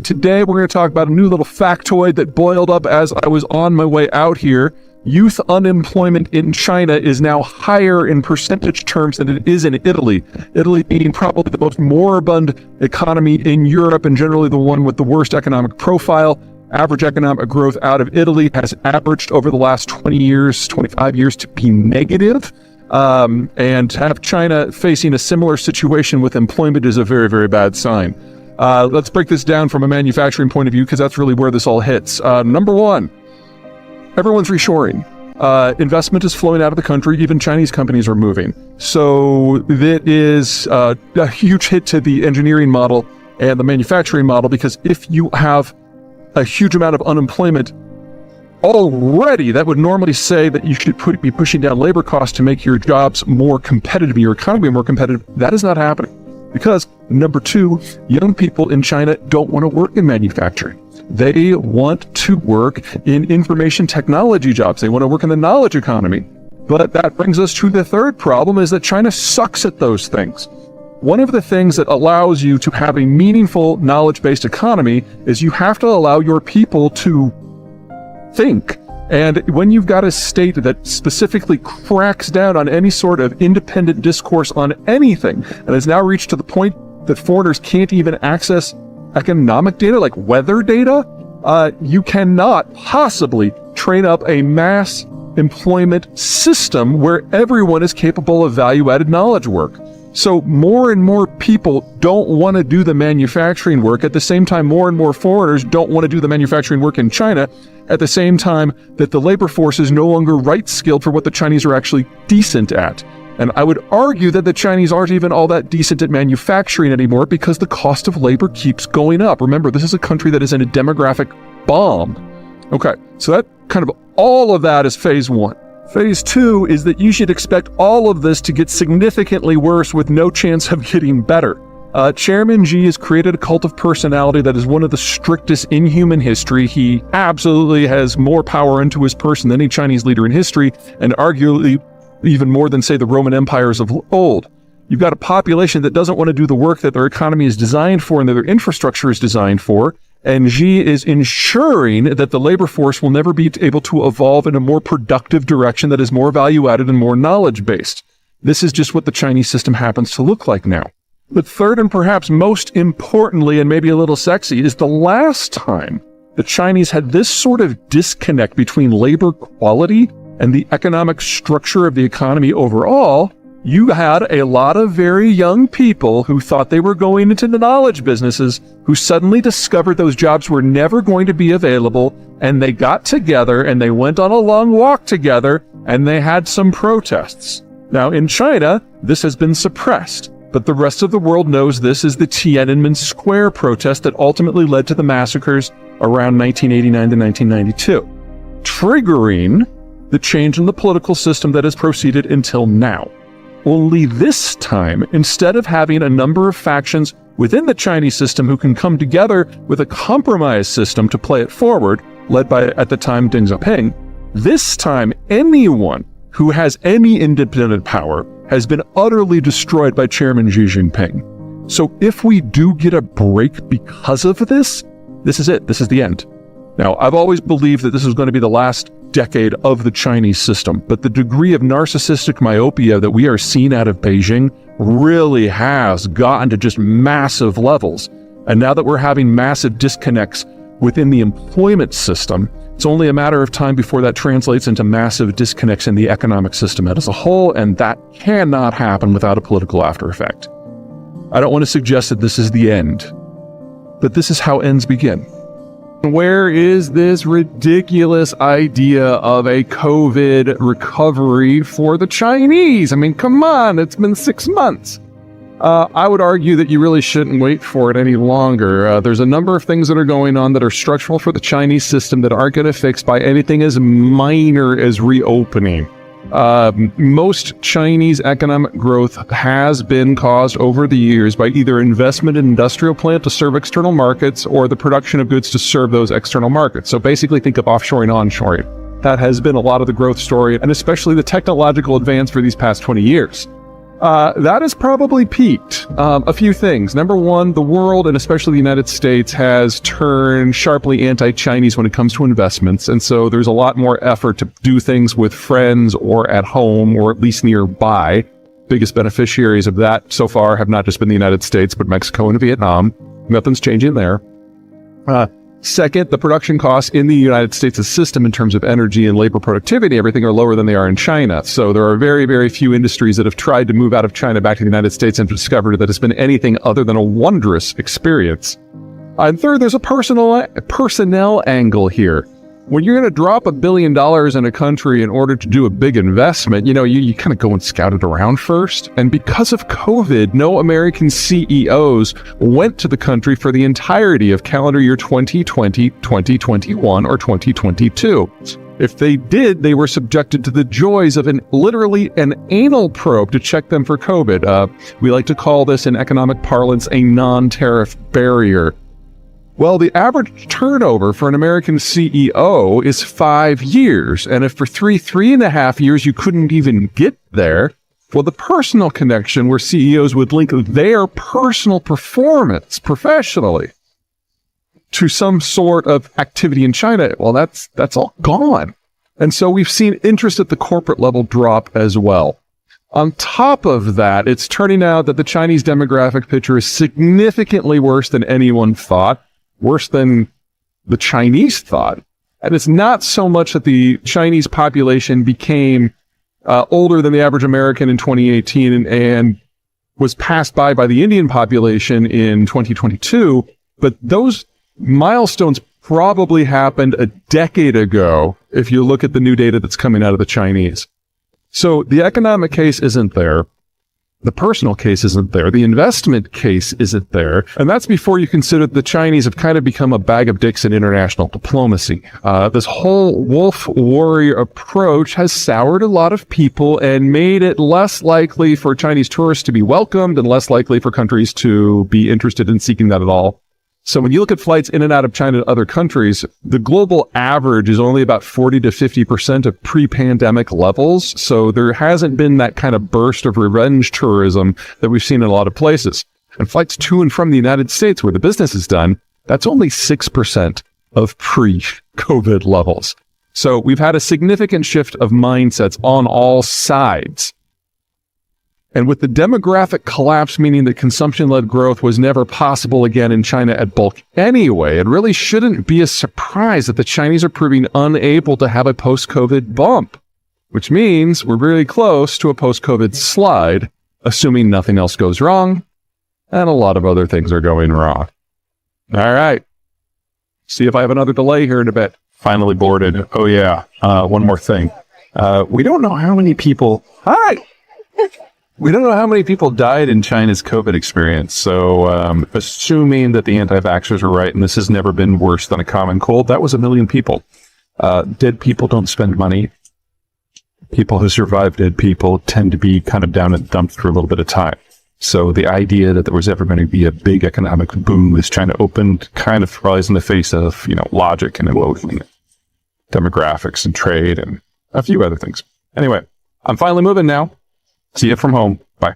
Today we're going to talk about a new little factoid that boiled up as I was on my way out here. Youth unemployment in China is now higher in percentage terms than it is in Italy. Italy being probably the most moribund economy in Europe and generally the one with the worst economic profile. Average economic growth out of Italy has averaged over the last 20 years, 25 years to be negative. And to have China facing a similar situation with employment is a very, very bad sign. Let's break this down from a manufacturing point of view because that's really where this all hits. Number one, everyone's reshoring. Investment is flowing out of the country. Even Chinese companies are moving. So that is a huge hit to the engineering model and the manufacturing model, because if you have a huge amount of unemployment already, that would normally say that you should be pushing down labor costs to make your jobs more competitive, your economy more competitive. That is not happening because, number two, young people in China don't want to work in manufacturing. They want to work in information technology jobs. They want to work in the knowledge economy. But that brings us to the third problem, is that China sucks at those things. One of the things that allows you to have a meaningful knowledge-based economy is you have to allow your people to think. And when you've got a state that specifically cracks down on any sort of independent discourse on anything, and has now reached to the point that foreigners can't even access economic data, like weather data, you cannot possibly train up a mass employment system where everyone is capable of value-added knowledge work. So more and more people don't want to do the manufacturing work. At the same time, more and more foreigners don't want to do the manufacturing work in China. At the same time that the labor force is no longer right-skilled for what the Chinese are actually decent at. And I would argue that the Chinese aren't even all that decent at manufacturing anymore because the cost of labor keeps going up. Remember, this is a country that is in a demographic bomb. Okay, so that kind of all of that is phase one. Phase two is that you should expect all of this to get significantly worse with no chance of getting better. Chairman Xi has created a cult of personality that is one of the strictest in human history. He absolutely has more power into his person than any Chinese leader in history, and arguably even more than, say, the Roman empires of old. You've got a population that doesn't want to do the work that their economy is designed for and that their infrastructure is designed for, and Xi is ensuring that the labor force will never be able to evolve in a more productive direction that is more value-added and more knowledge-based. This is just what the Chinese system happens to look like now. But third, and perhaps most importantly, and maybe a little sexy, is the last time the Chinese had this sort of disconnect between labor quality and the economic structure of the economy overall. You had a lot of very young people who thought they were going into the knowledge businesses who suddenly discovered those jobs were never going to be available, and they got together and they went on a long walk together and they had some protests. Now in China, this has been suppressed, but the rest of the world knows this is the Tiananmen Square protest that ultimately led to the massacres around 1989 to 1992, triggering the change in the political system that has proceeded until now. Only this time, instead of having a number of factions within the Chinese system who can come together with a compromise system to play it forward, led by, at the time, Deng Xiaoping, this time anyone who has any independent power has been utterly destroyed by Chairman Xi Jinping. So if we do get a break because of this, this is it. This is the end. Now, I've always believed that this is going to be the last decade of the Chinese system, but the degree of narcissistic myopia that we are seeing out of Beijing really has gotten to just massive levels. And now that we're having massive disconnects within the employment system, it's only a matter of time before that translates into massive disconnects in the economic system as a whole, and that cannot happen without a political after effect. I don't want to suggest that this is the end, but this is how ends begin. Where is this ridiculous idea of a COVID recovery for the Chinese? I mean, come on, it's been 6 months. I would argue that you really shouldn't wait for it any longer. There's a number of things that are going on that are structural for the Chinese system that aren't going to fix by anything as minor as reopening. Most Chinese economic growth has been caused over the years by either investment in industrial plant to serve external markets or the production of goods to serve those external markets. So basically think of offshoring, onshoring. That has been a lot of the growth story, and especially the technological advance for these past 20 years. That has probably peaked. A few things. Number one, the world, and especially the United States, has turned sharply anti-Chinese when it comes to investments. And so there's a lot more effort to do things with friends or at home or at least nearby. Biggest beneficiaries of that so far have not just been the United States, but Mexico and Vietnam. Nothing's changing there. Second, the production costs in the United States' system in terms of energy and labor productivity, everything are lower than they are in China. So there are very, very few industries that have tried to move out of China back to the United States and discovered that it's been anything other than a wondrous experience. And third, there's a personnel angle here. When you're going to drop $1 billion in a country in order to do a big investment, you kind of go and scout it around first. And because of COVID, no American CEOs went to the country for the entirety of calendar year 2020, 2021, or 2022. If they did, they were subjected to the joys of literally an anal probe to check them for COVID. We like to call this in economic parlance a non-tariff barrier. Well, the average turnover for an American CEO is 5 years. And if for 3.5 years, you couldn't even get there, well, the personal connection where CEOs would link their personal performance professionally to some sort of activity in China, well, that's all gone. And so we've seen interest at the corporate level drop as well. On top of that, it's turning out that the Chinese demographic picture is significantly worse than anyone thought. Worse than the Chinese thought. And it's not so much that the Chinese population became older than the average American in 2018 and was passed by the Indian population in 2022, but those milestones probably happened a decade ago if you look at the new data that's coming out of the Chinese. So the economic case isn't there. The personal case isn't there. The investment case isn't there. And that's before you consider the Chinese have kind of become a bag of dicks in international diplomacy. This whole wolf warrior approach has soured a lot of people and made it less likely for Chinese tourists to be welcomed and less likely for countries to be interested in seeking that at all. So when you look at flights in and out of China to other countries, the global average is only about 40 to 50% of pre-pandemic levels. So there hasn't been that kind of burst of revenge tourism that we've seen in a lot of places. And flights to and from the United States, where the business is done, that's only 6% of pre-COVID levels. So we've had a significant shift of mindsets on all sides. And with the demographic collapse, meaning that consumption-led growth was never possible again in China at bulk anyway, it really shouldn't be a surprise that the Chinese are proving unable to have a post-COVID bump, which means we're really close to a post-COVID slide, assuming nothing else goes wrong, and a lot of other things are going wrong. All right. See if I have another delay here in a bit. Finally boarded. Oh, yeah. One more thing. We don't know how many people... Hi! We don't know how many people died in China's COVID experience. So, assuming that the anti-vaxxers are right, and this has never been worse than a common cold, that was 1 million people. Dead people don't spend money. People who survive dead people tend to be kind of down and dumped for a little bit of time. So the idea that there was ever going to be a big economic boom as China opened kind of flies in the face of, logic and emotion, demographics and trade and a few other things. Anyway, I'm finally moving now. See you from home. Bye.